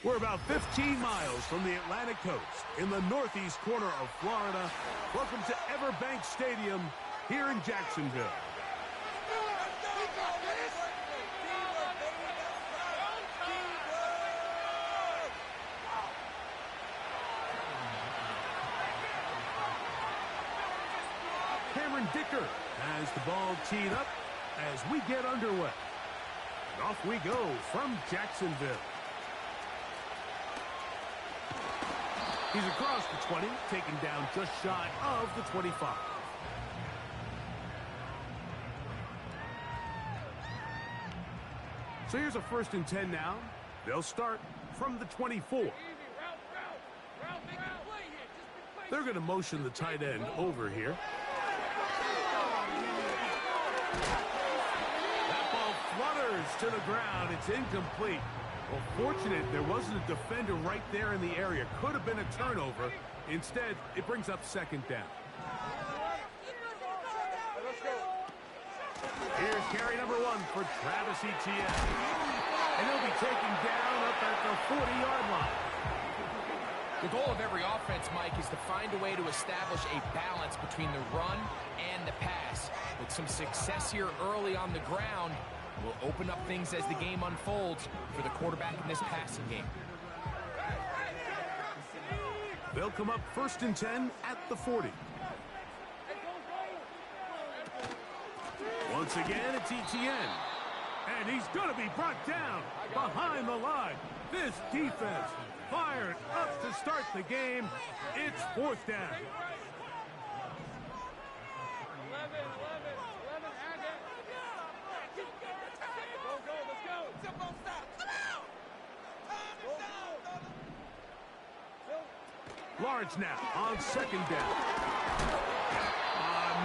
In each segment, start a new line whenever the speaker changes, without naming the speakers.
We're about 15 miles from the Atlantic coast in the northeast corner of Florida. Welcome to Everbank Stadium here in Jacksonville. Dicker has the ball teed up as we get underway. And off we go from Jacksonville. He's across the 20, taken down just shy of the 25. So here's a 1st and 10 now. They'll start from the 24. They're going to motion the tight end over here. That ball flutters to the ground. It's incomplete. Well, fortunate there wasn't a defender right there in the area. Could have been a turnover. Instead, it brings up 2nd down. Here's carry number 1 for Travis Etienne. And he'll be taken down up at the 40-yard line.
The goal of every offense, Mike, is to find a way to establish a balance between the run and the pass. With some success here early on the ground, will open up things as the game unfolds for the quarterback in this passing game.
They'll come up 1st and 10 at the 40. Once again, it's Etienne. And he's going to be brought down behind the line. This defense fired up to start the game. It's 4th down.
11, Agate. Go, let's go. Tempo stop. Come out. Time is down.
Large now on 2nd down.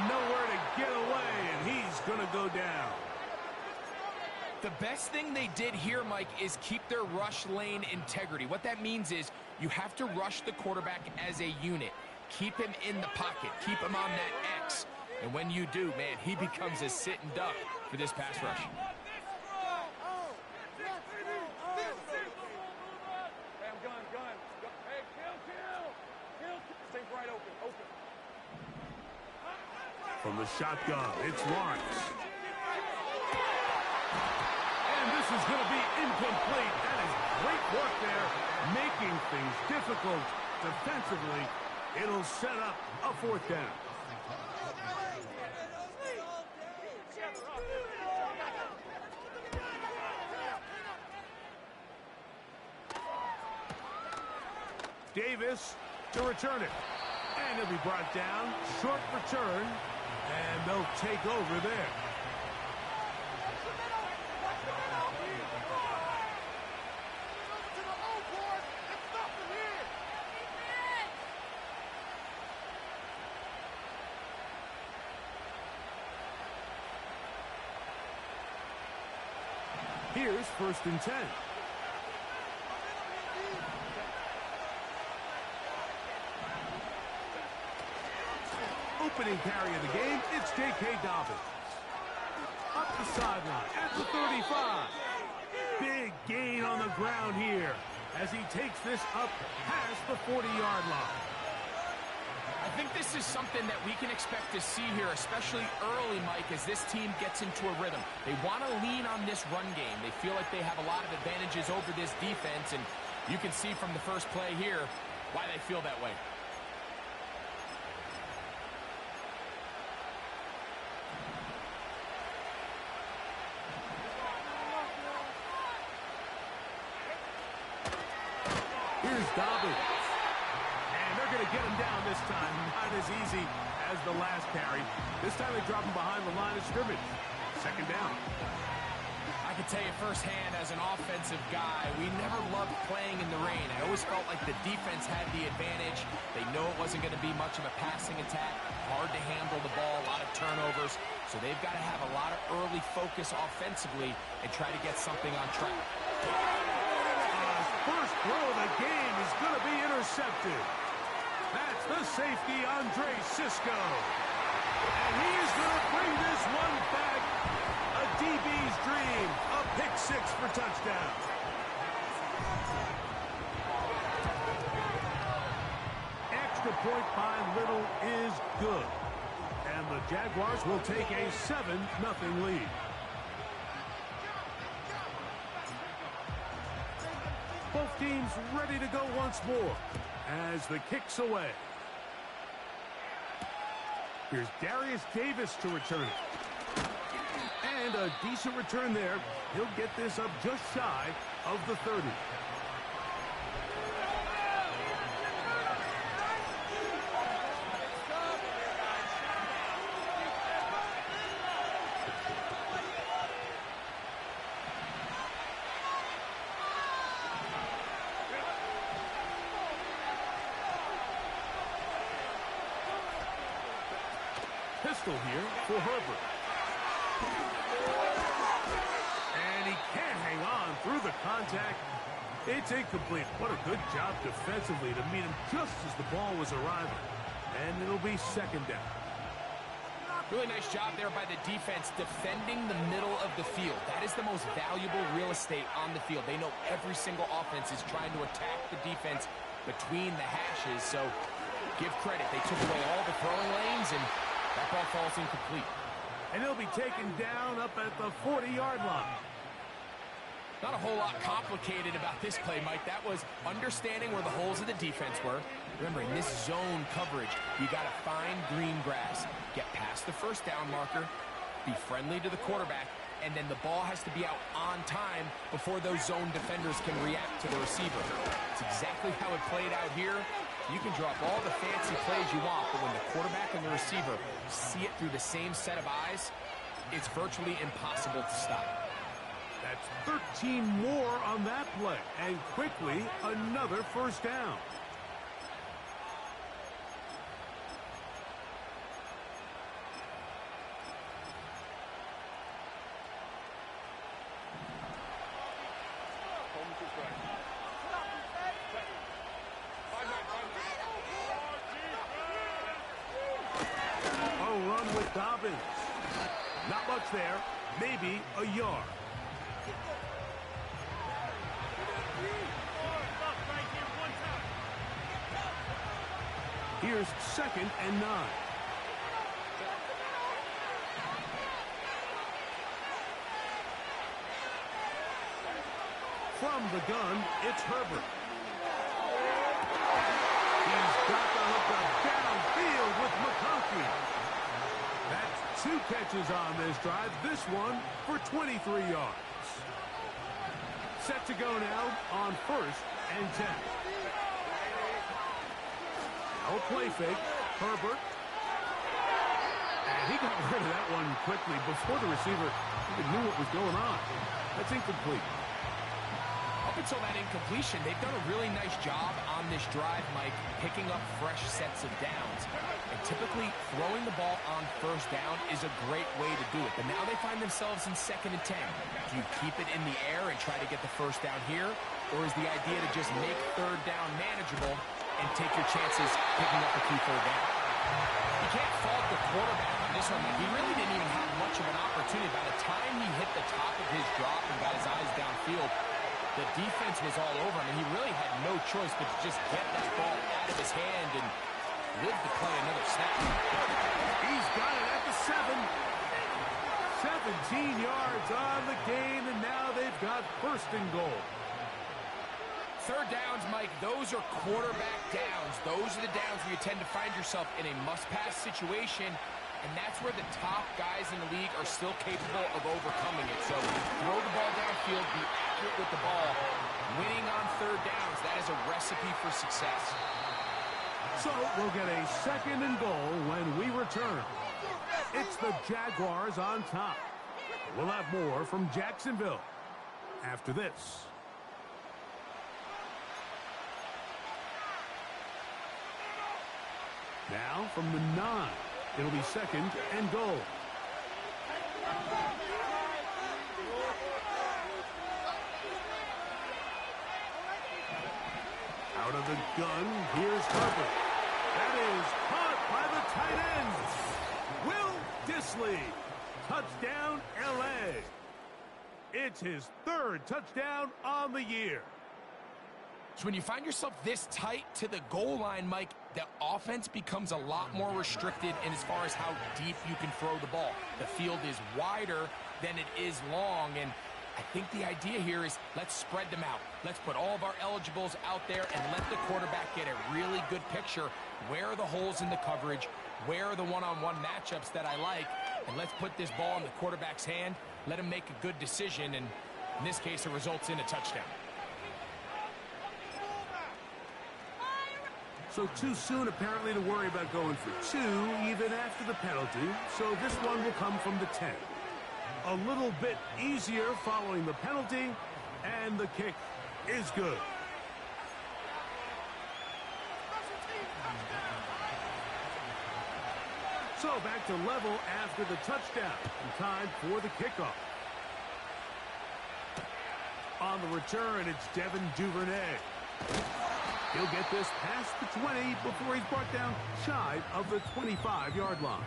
Nowhere to get away, and he's going to go down.
The best thing they did here, Mike, is keep their rush lane integrity. What that means is you have to rush the quarterback as a unit. Keep him in the pocket. Keep him on that X. And when you do, man, he becomes a sitting duck for this pass rush.
From the shotgun, it's Lawrence. And this is going to be incomplete. That is great work there, making things difficult defensively. It'll set up a 4th down. Davis to return it. And he'll be brought down. Short return. And they'll take over there. Here's 1st and 10. Opening carry of the game, it's J.K. Dobbins. Up the sideline at the 35. Big gain on the ground here as he takes this up past the 40-yard line.
I think this is something that we can expect to see here, especially early, Mike, as this team gets into a rhythm. They want to lean on this run game. They feel like they have a lot of advantages over this defense, and you can see from the first play here why they feel that way.
Here's Dobbins. And they're going to get him down this time. Not as easy as the last carry. This time they drop him behind the line of scrimmage. 2nd down.
I can tell you firsthand as an offensive guy, we never loved playing in the rain. I always felt like the defense had the advantage. They know it wasn't going to be much of a passing attack. Hard to handle the ball, a lot of turnovers. So they've got to have a lot of early focus offensively and try to get something on track.
First throw of the game is going to be intercepted. That's the safety, Andre Cisco. And he is going to bring this one back. A DB's dream. A pick 6 for touchdown. point by little is good. And the Jaguars will take a 7-0 lead. Both teams ready to go once more as the kick's away. Here's Darius Davis to return it. And a decent return there. He'll get this up just shy of the 30. Pistol here for Herbert. And he can't hang on through the contact. It's incomplete. What a good job defensively to meet him just as the ball was arriving. And it'll be second down.
Really nice job there by the defense defending the middle of the field. That is the most valuable real estate on the field. They know every single offense is trying to attack the defense between the hashes. So give credit. They took away all the throwing lanes, and that ball falls incomplete.
And he'll be taken down up at the 40-yard line.
Not a whole lot complicated about this play, Mike. That was understanding where the holes of the defense were. Remember, in this zone coverage, you got to find green grass. Get past the first down marker, be friendly to the quarterback, and then the ball has to be out on time before those zone defenders can react to the receiver. It's exactly how it played out here. You can drop all the fancy plays you want, but when the quarterback and the receiver see it through the same set of eyes, it's virtually impossible to stop.
That's 13 more on that play, and quickly another first down. A run with Dobbins. Not much there, maybe a yard. Here's 2nd and 9. From the gun, it's Herbert. He's got the hook up downfield with McConkey. That's 2 catches on this drive. This one for 23 yards. Set to go now on 1st and 10. No play fake. Herbert. And he got rid of that one quickly before the receiver even knew what was going on. That's incomplete.
Up until that incompletion, they've done a really nice job on this drive, Mike, picking up fresh sets of downs. And typically, throwing the ball on 1st down is a great way to do it. But now they find themselves in 2nd and 10. Do you keep it in the air and try to get the 1st down here? Or is the idea to just make 3rd down manageable and take your chances picking up the key 3rd down? You can't fault the quarterback on this one. He really didn't even have much of an opportunity. By the time he hit the top of his drop and got his eyes downfield, the defense was all over him, and he really had no choice but to just get that ball out of his hand and live to play another snap.
He's got it at the 7. 17 yards on the gain, and now they've got 1st and goal.
3rd downs, Mike, those are quarterback downs. Those are the downs where you tend to find yourself in a must-pass situation, and that's where the top guys in the league are still capable of overcoming it. So throw the ball downfield, be accurate with the ball. Winning on 3rd downs, that is a recipe for success.
So we'll get a 2nd and goal when we return. It's the Jaguars on top. We'll have more from Jacksonville after this. Now from the 9, it'll be 2nd and goal. Out of the gun, here's Herbert. That is caught by the tight end, Will Dissly. Touchdown, L.A. It's his 3rd touchdown on the year.
So when you find yourself this tight to the goal line, Mike, the offense becomes a lot more restricted in as far as how deep you can throw the ball. The field is wider than it is long, and I think the idea here is let's spread them out. Let's put all of our eligibles out there and let the quarterback get a really good picture. Where are the holes in the coverage? Where are the one-on-one matchups that I like? And let's put this ball in the quarterback's hand, let him make a good decision, and in this case, it results in a touchdown.
So too soon, apparently, to worry about going for two, even after the penalty. So this one will come from the 10. A little bit easier following the penalty, and the kick is good. So back to level after the touchdown, and time for the kickoff. On the return, it's Devin Duvernay. He'll get this past the 20 before he's brought down shy of the 25-yard line.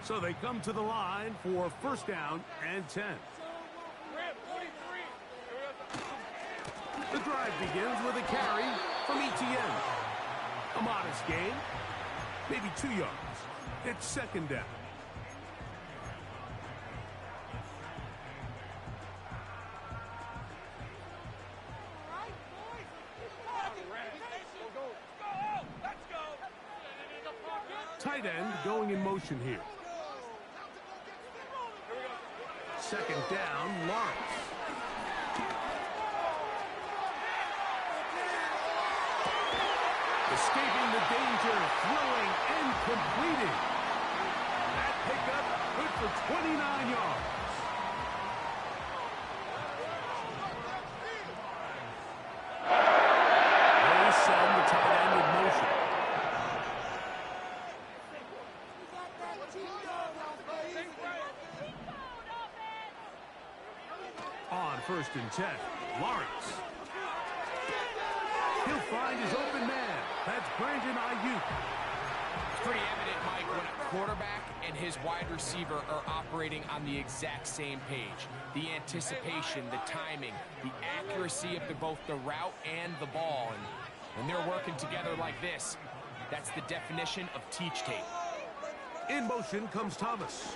So they come to the line for first down and 10. The drive begins with a carry from ETN. A modest gain, maybe 2 yards. It's second down. Tight end going in motion here. Second down, Lawrence. Escaping the danger, throwing and completing. That pickup good for 29 yards. They send the tight end in motion. On first and 10, Lawrence. He'll find his open man. That's Brandon Ayuk.
It's pretty evident, Mike, when a quarterback and his wide receiver are operating on the exact same page. The anticipation, the timing, the accuracy of both the route and the ball. And when they're working together like this, that's the definition of teach tape.
In motion comes Thomas.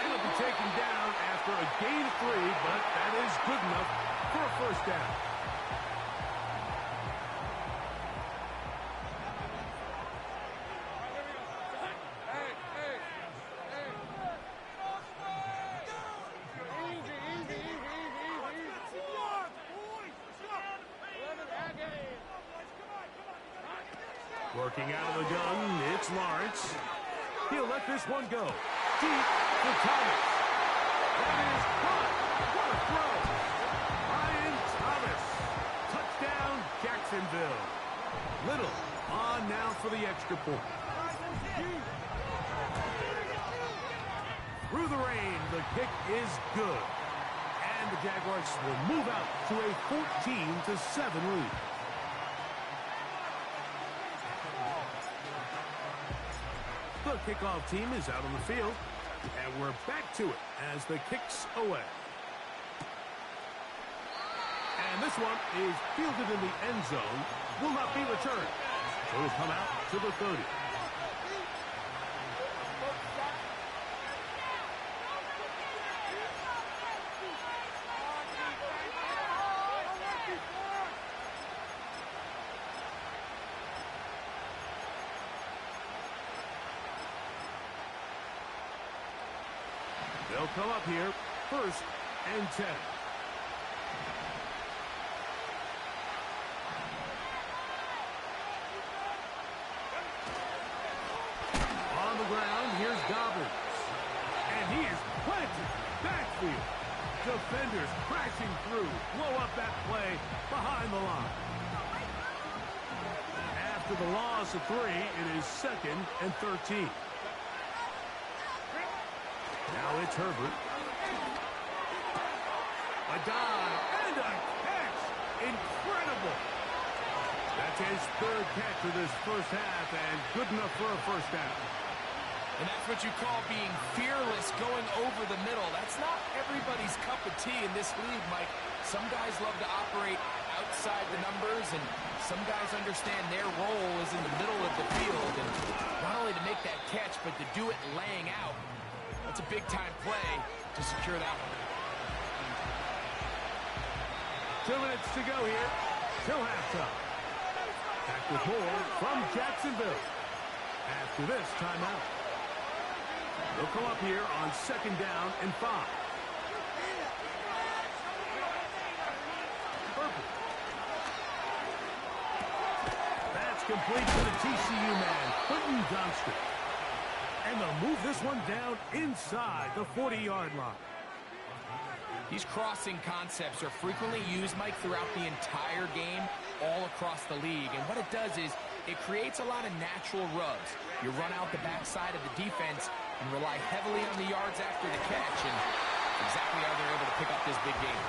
He'll be taken down after a gain of 3, but that is good enough for a first down. Working out of the gun, it's Lawrence. He'll let this one go. Deep for Thomas. That is caught. What a throw. Ryan Thomas. Touchdown, Jacksonville. Little on now for the extra point. Through the rain, the kick is good. And the Jaguars will move out to a 14-7 lead. The kickoff team is out on the field, and we're back to it as the kick's away. And this one is fielded in the end zone, will not be returned. So it'll come out to the 30. They'll come up here, first and 10. On the ground, here's Dobbins. And he is planted backfield. Defenders crashing through, blow up that play behind the line. After the loss of 3, it is second and 13. Now it's Herbert. A dive and a catch. Incredible. That's his third catch of this first half and good enough for a first down.
And that's what you call being fearless, going over the middle. That's not everybody's cup of tea in this league, Mike. Some guys love to operate outside the numbers, and some guys understand their role is in the middle of the field. And not only to make that catch, but to do it laying out. That's a big-time play to secure that one.
2 minutes to go here till halftime. Back with more from Jacksonville after this timeout. They'll come up here on 2nd down and 5. Perfect. That's complete to the TCU man, Quentin Johnston. And they'll move this one down inside the 40-yard line.
These crossing concepts are frequently used, Mike, throughout the entire game, all across the league. And what it does is it creates a lot of natural rubs. You run out the backside of the defense and rely heavily on the yards after the catch, and exactly how they're able to pick up this big game.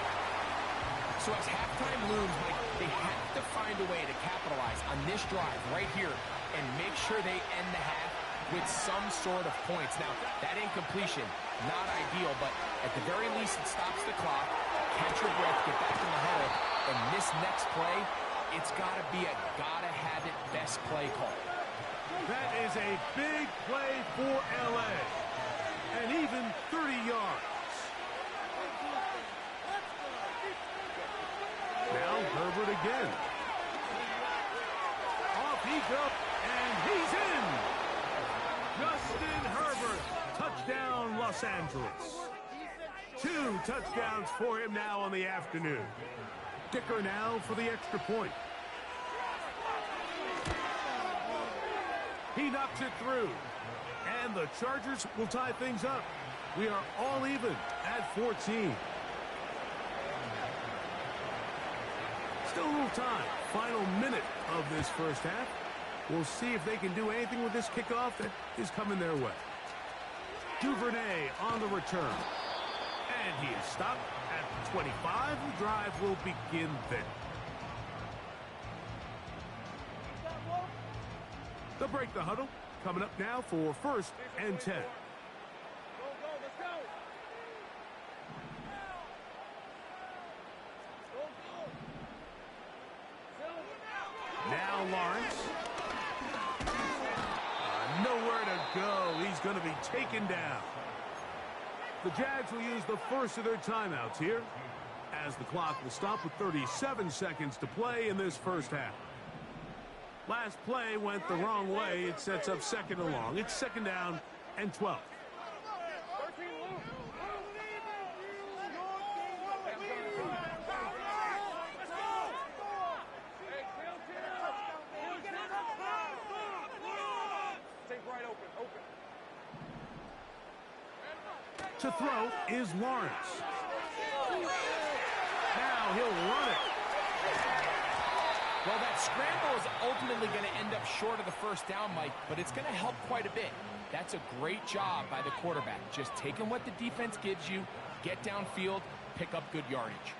So as halftime looms, Mike, they have to find a way to capitalize on this drive right here and make sure they end the half with some sort of points. Now, that incompletion, not ideal, but at the very least, it stops the clock, catch your breath, get back in the huddle, and this next play, it's got to be a gotta-have-it best play call.
That is a big play for L.A. and even 30 yards. Now Herbert again. Off he goes, and he's in. Justin Herbert, touchdown Los Angeles. 2 touchdowns for him now on the afternoon. Dicker now for the extra point. He knocks it through. And the Chargers will tie things up. We are all even at 14. Still a little time. Final minute of this first half. We'll see if they can do anything with this kickoff that is coming their way. Duvernay on the return. And he is stopped at 25. The drive will begin then. They'll break the huddle. Coming up now for 1st and 10. Now Lawrence. Nowhere to go. He's going to be taken down. The Jags will use the first of their timeouts here, as the clock will stop with 37 seconds to play in this first half. Last play went the wrong way. It sets up 2nd and long. It's 2nd down and 12. To throw is Lawrence. Now he'll run it.
Well, that scramble is ultimately going to end up short of the first down, Mike, but it's going to help quite a bit. That's a great job by the quarterback. Just taking what the defense gives you, get downfield, pick up good yardage.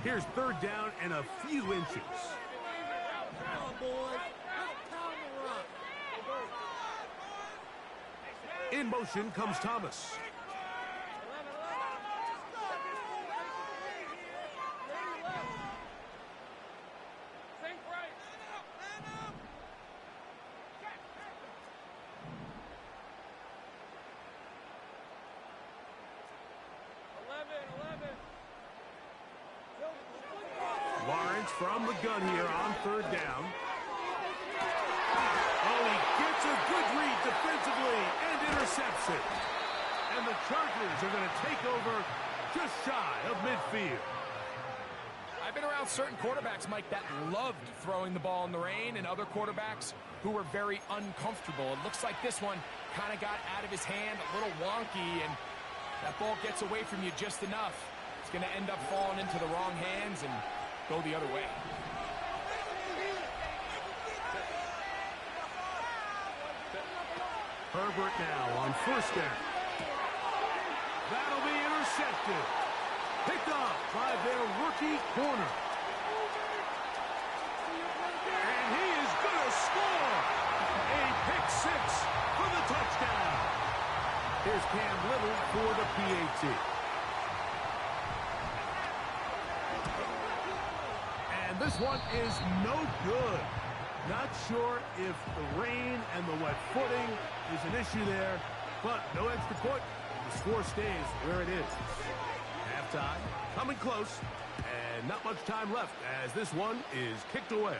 Here's 3rd down and a few inches. In motion comes Thomas. Lawrence from the gun here on 3rd down. Oh, he gets a good read defensively and intercepts it. And the Chargers are going to take over just shy of midfield.
I've been around certain quarterbacks, Mike, that loved throwing the ball in the rain, and other quarterbacks who were very uncomfortable. It looks like this one kind of got out of his hand, a little wonky, and that ball gets away from you just enough. It's going to end up falling into the wrong hands and go the other way.
Herbert now on 1st down. That'll be intercepted. Picked off by their rookie corner. And he is going to score. A pick 6 for the touchdown. Here's Cam Little for the PAT. And this one is no good. Not sure if the rain and the wet footing is an issue there, but no extra point. The score stays where it is. Halftime, coming close, and not much time left as this one is kicked away.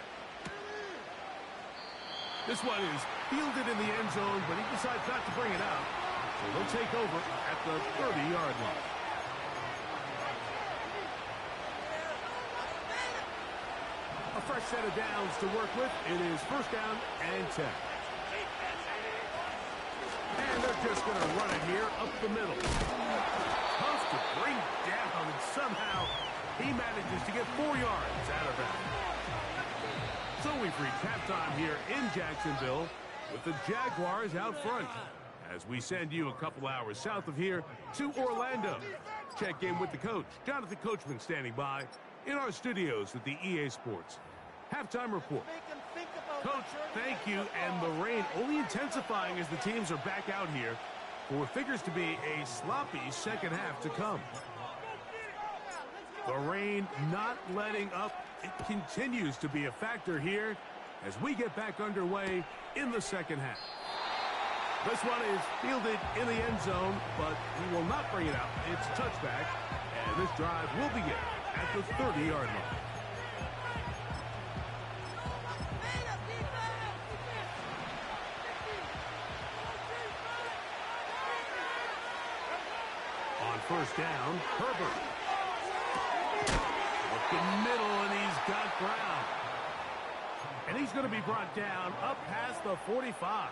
This one is fielded in the end zone, but he decides not to bring it out. So they'll take over at the 30-yard line. A fresh set of downs to work with. It is first down and 10. And they're just going to run it here up the middle. Tough to bring down, and somehow he manages to get 4 yards out of that. So we've reached halftime here in Jacksonville with the Jaguars out front as we send you a couple hours south of here to Orlando. Check in with the coach, Jonathan Coachman, standing by in our studios at the EA Sports Halftime Report. Coach, thank you, and the rain only intensifying as the teams are back out here for what figures to be a sloppy second half to come. The rain not letting up. It continues to be a factor here as we get back underway in the second half. This one is fielded in the end zone, but he will not bring it out. It's a touchback, and this drive will begin at the 30-yard line. On first down, Herbert. Looking middle, and he's got ground. And he's going to be brought down up past the 45.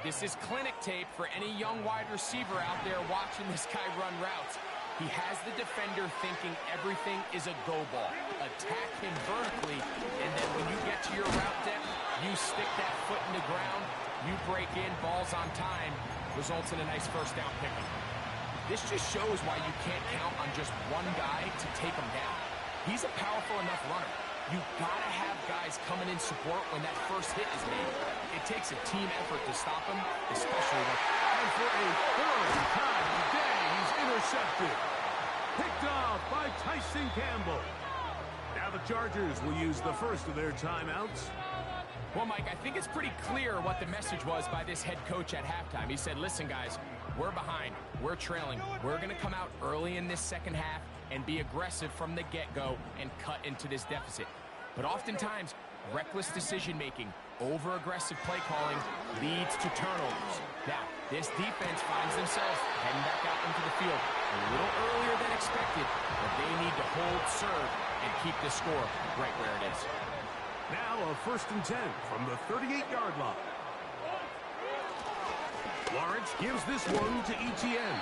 This is clinic tape for any young wide receiver out there watching this guy run routes. He has the defender thinking everything is a go ball. Attack him vertically, and then when you get to your route depth, you stick that foot in the ground, you break in, balls on time, results in a nice first down pickup. This just shows why you can't count on just one guy to take him down. He's a powerful enough runner. You've got to have guys coming in support when that first hit is made. It takes a team effort to stop him, especially with...
And for a third time today, he's intercepted. Picked off by Tyson Campbell. Now the Chargers will use the first of their timeouts.
Well, Mike, I think it's pretty clear what the message was by this head coach at halftime. He said, listen, guys, we're behind. We're trailing. We're going to come out early in this second half and be aggressive from the get-go and cut into this deficit. But oftentimes, reckless decision-making, over-aggressive play calling leads to turnovers. Now, this defense finds themselves heading back out into the field a little earlier than expected, but they need to hold serve and keep this score right where it is.
Now a first and 10 from the 38-yard line. Lawrence gives this one to Etienne.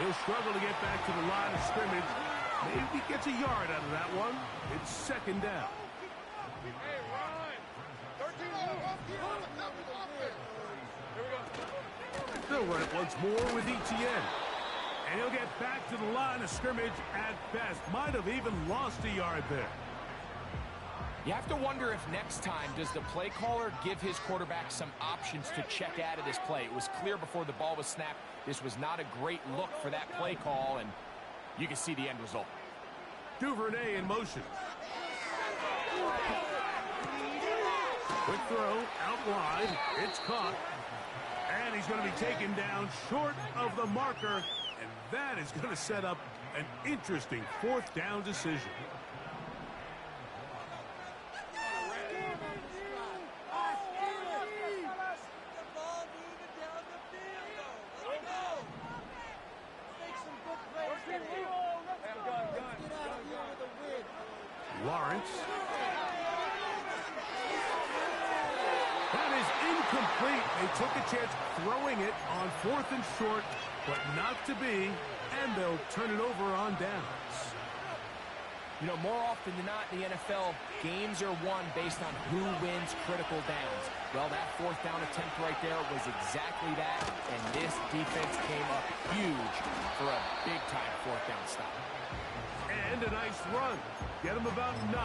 He'll struggle to get back to the line of scrimmage. Maybe gets a yard out of that one. It's second down. They'll run it once more with Etienne. And he'll get back to the line of scrimmage at best. Might have even lost a yard there.
You have to wonder if next time, does the play caller give his quarterback some options to check out of this play? It was clear before the ball was snapped, this was not a great look for that play call, and you can see the end result.
Duvernay in motion. Quick throw, out wide, it's caught. And he's going to be taken down short of the marker, and that is going to set up an interesting fourth down decision. Lawrence. That is incomplete. They took a chance throwing it on fourth and short, but not to be, and they'll turn it over on downs.
You know, more often than not in the NFL, games are won based on who wins critical downs. Well, that fourth down attempt right there was exactly that, and this defense came up huge for a big-time fourth down stop.
And a nice run. Get him about 9.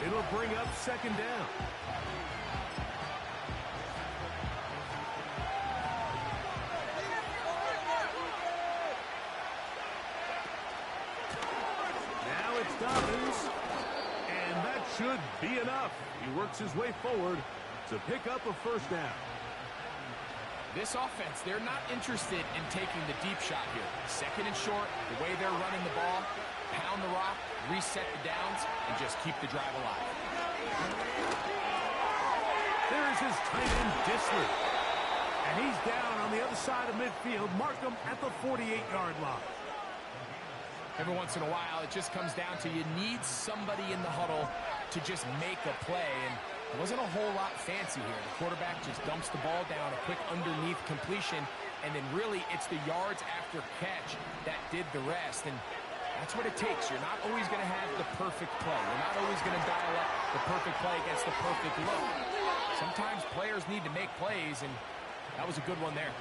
It'll bring up second down. Dobbins. And that should be enough. He works his way forward to pick up a first down.
This offense, they're not interested in taking the deep shot here. Second and short, the way they're running the ball, pound the rock, reset the downs, and just keep the drive alive.
There's his tight end, Disley. And he's down on the other side of midfield. Mark him at the 48-yard line.
Every once in a while, it just comes down to you need somebody in the huddle to just make a play. And it wasn't a whole lot fancy here. The quarterback just dumps the ball down, a quick underneath completion, and then really it's the yards after catch that did the rest. And that's what it takes. You're not always going to have the perfect play. You're not always going to dial up the perfect play against the perfect look. Sometimes players need to make plays, and that was a good one there.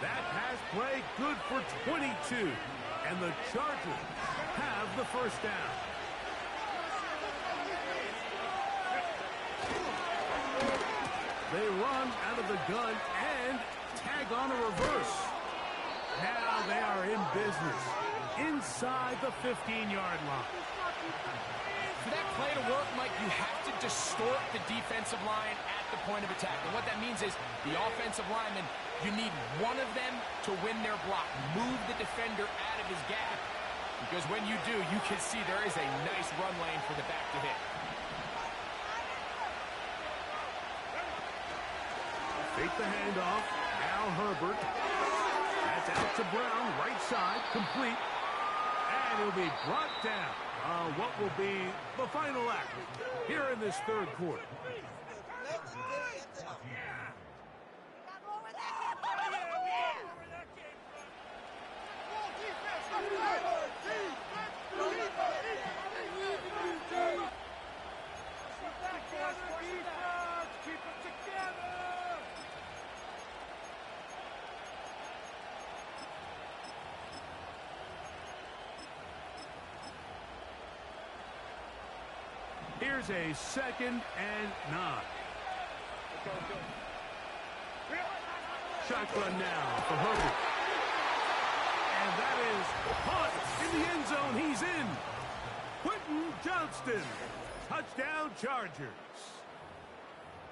That pass play good for 22. And the Chargers have the first down. They run out of the gun and tag on a reverse. Now they are in business inside the 15-yard line.
For that play to work, Mike, you have to distort the defensive line at the point of attack. And what that means is the offensive lineman, you need one of them to win their block. Move the defender out of his gap. Because when you do, you can see there is a nice run lane for the back to hit.
Fake the handoff. Now Herbert. That's out to Brown. Right side. Complete. And he'll be brought down. What will be the final act here in this third quarter. Here's a 2nd and 9. Shotgun now for Herbert. And that is caught in the end zone. He's in. Quentin Johnston. Touchdown Chargers.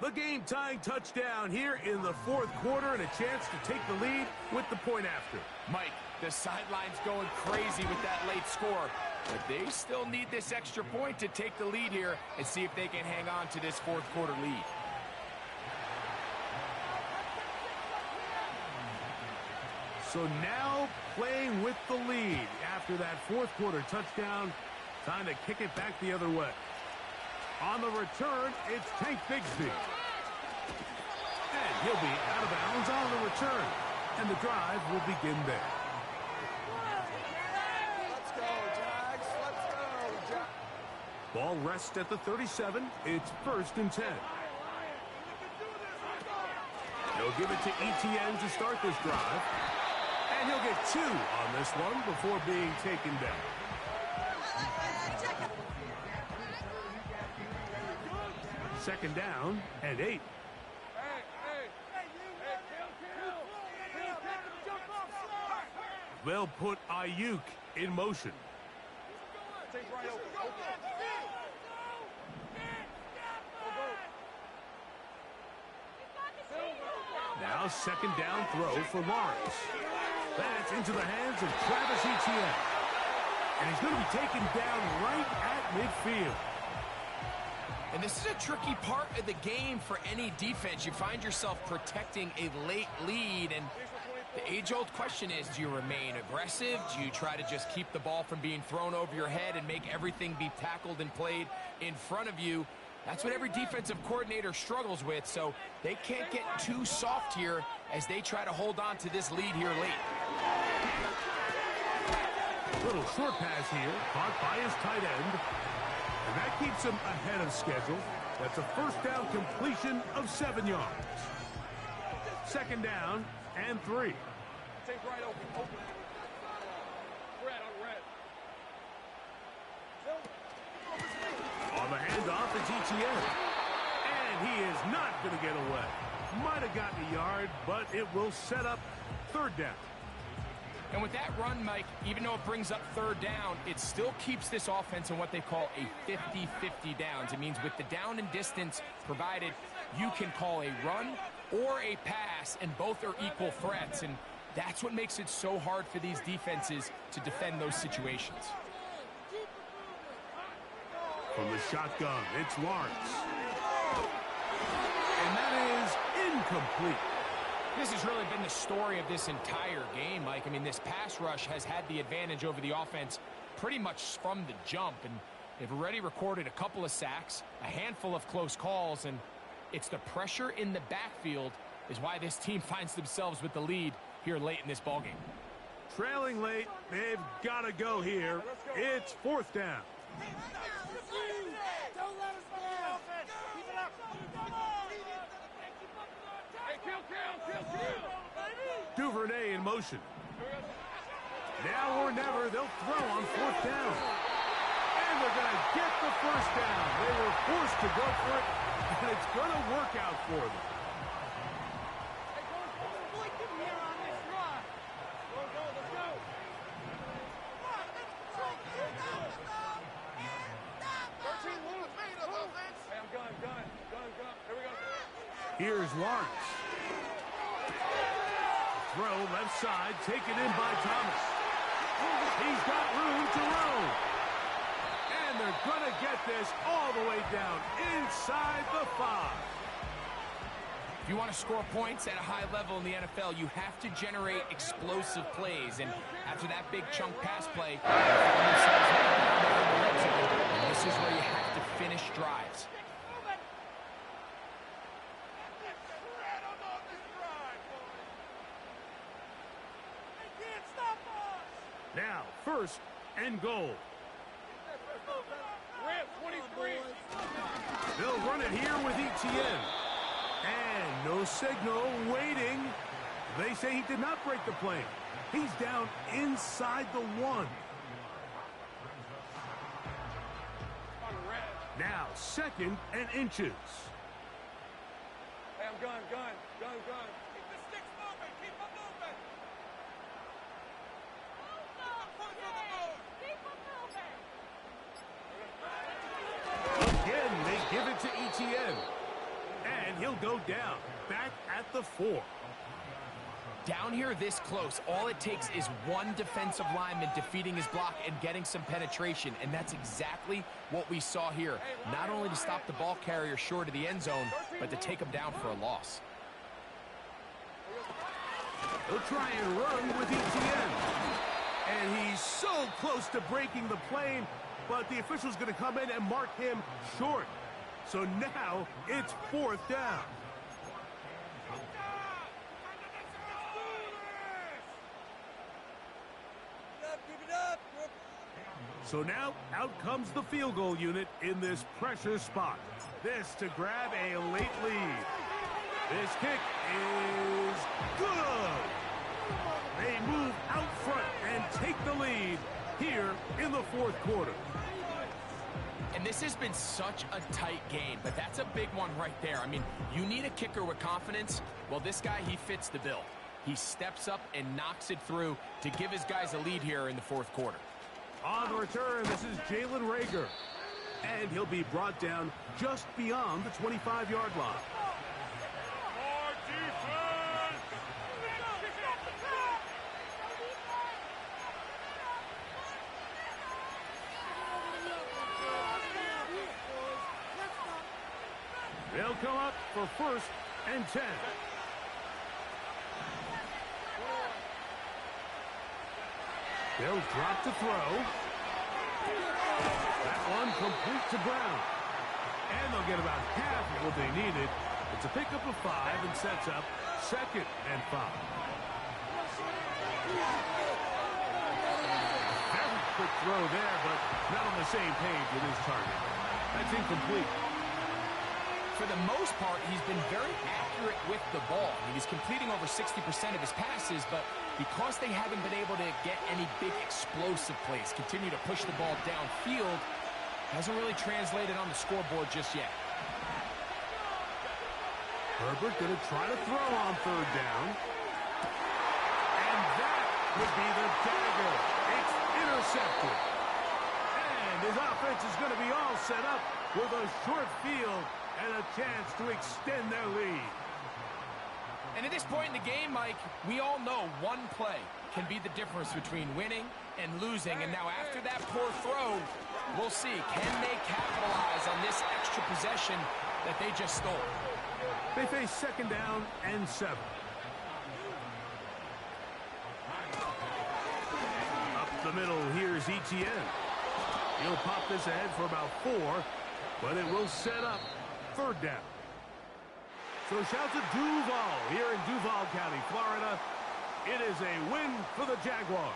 The game-tying touchdown here in the fourth quarter and a chance to take the lead with the point after.
Mike, the sideline's going crazy with that late score. But they still need this extra point to take the lead here and see if they can hang on to this fourth quarter lead.
So now playing with the lead after that fourth quarter touchdown. Time to kick it back the other way. On the return, it's Tank Bigsby. And he'll be out of bounds on the return. And the drive will begin there.
Let's go, Jags. Let's go, Jags.
Ball rests at the 37. It's 1st and 10. They'll give it to Etienne to start this drive. And he'll get 2 on this one before being taken down. Second down and 8. They'll put Ayuk in motion. Now 2nd down throw for Lawrence. That's into the hands of Travis Etienne. And he's going to be taken down right at midfield.
And this is a tricky part of the game for any defense. You find yourself protecting a late lead, and the age-old question is, do you remain aggressive? Do you try to just keep the ball from being thrown over your head and make everything be tackled and played in front of you? That's what every defensive coordinator struggles with, so they can't get too soft here as they try to hold on to this lead here late.
Little short pass here, caught by his tight end. And that keeps him ahead of schedule. That's a first down completion of 7 yards. 2nd down and 3.
Take right open. Red on red.
On the handoff, it's Etienne. And he is not going to get away. Might have gotten a yard, but it will set up 3rd down.
And with that run, Mike, even though it brings up third down, it still keeps this offense in what they call a 50-50 downs. It means with the down and distance provided, you can call a run or a pass, and both are equal threats. And that's what makes it so hard for these defenses to defend those situations.
From the shotgun, it's Lawrence. And that is incomplete.
This has really been the story of this entire game, Mike. I mean, this pass rush has had the advantage over the offense pretty much from the jump, and they've already recorded a couple of sacks, a handful of close calls, and it's the pressure in the backfield is why this team finds themselves with the lead here late in this ballgame.
Trailing late, they've got to go here. It's fourth down.
Don't let us down. Keep it up. Hey, kill.
Duvernay in motion. Now or never, they'll throw on fourth down. And they're going to get the first down. They were forced to go for it, and it's going to work out for them. Here's Lawrence. Throw left side, taken in by Thomas. He's got room to roam. And they're going to get this all the way down inside the 5.
If you want to score points at a high level in the NFL, you have to generate explosive plays. And after that big chunk pass play, this is where you have to finish drives.
Now, first and goal. They'll run it here with ETN. And no signal, waiting. They say he did not break the plane. He's down inside the 1. Now, second and inches.
Hey, I'm gun. Keep the sticks moving. Keep them moving.
Again, they give it to ETN. And he'll go down, back at the 4.
Down here this close, all it takes is one defensive lineman defeating his block and getting some penetration, and that's exactly what we saw here. Not only to stop the ball carrier short of the end zone, but to take him down for a loss.
He'll try and run with ETN. And he's so close to breaking the plane, but the official's going to come in and mark him short. So now it's fourth down. So now out comes the field goal unit in this pressure spot. This to grab a late lead. This kick is good. They move out front and take the lead here in the fourth quarter.
And this has been such a tight game, but that's a big one right there. I mean, you need a kicker with confidence. Well, this guy, he fits the bill. He steps up and knocks it through to give his guys a lead here in the fourth quarter.
On the return, this is Jalen Reagor. And he'll be brought down just beyond the 25-yard line.
More defense!
They'll come up for first and 10. They'll drop to throw. That one complete to Brown. And they'll get about half of what they needed. It's a pickup of 5 and sets up second and 5. Very quick throw there, but not on the same page with his target. That's incomplete.
For the most part, he's been very accurate with the ball. He's completing over 60% of his passes, but because they haven't been able to get any big explosive plays, continue to push the ball downfield, hasn't really translated on the scoreboard just yet. Herbert going to try to throw on third down.
And that could be the dagger. It's intercepted. And his offense is going to be all set up with a short field and a chance to extend their lead.
And at this point in the game, Mike, we all know one play can be the difference between winning and losing. And now after that poor throw, we'll see. Can they capitalize on this extra possession that they just stole?
They face second down and 7. Up the middle, here's Etienne. He'll pop this ahead for about 4, but it will set up third down. So shout to Duval here in Duval County, Florida. It is a win for the Jaguars.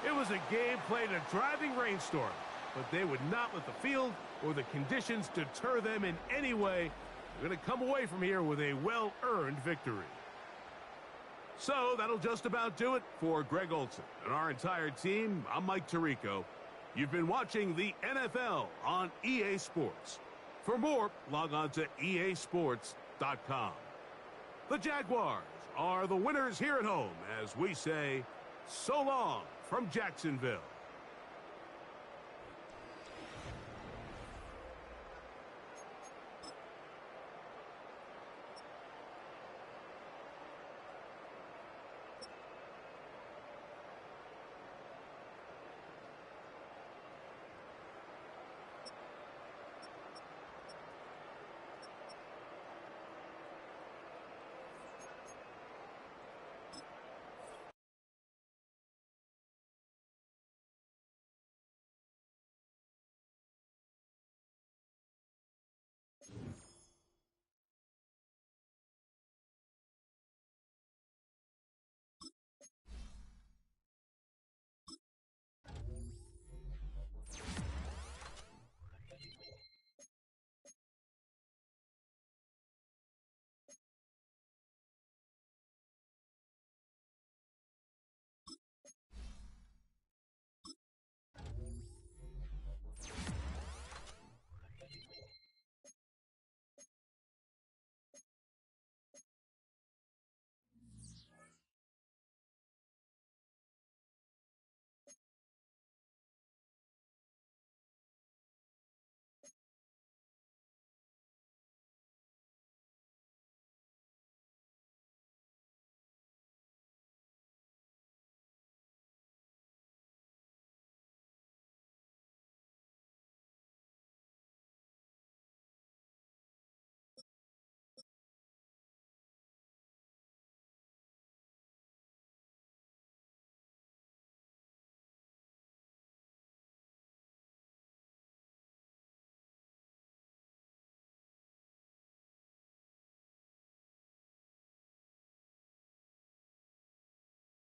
It was a game played in a driving rainstorm, but they would not let the field or the conditions deter them in any way. They're going to come away from here with a well-earned victory. So that'll just about do it for Greg Olson and our entire team. I'm Mike Tirico. You've been watching the NFL on EA Sports. For more, log on to easports.com. The Jaguars are the winners here at home as we say so long from Jacksonville.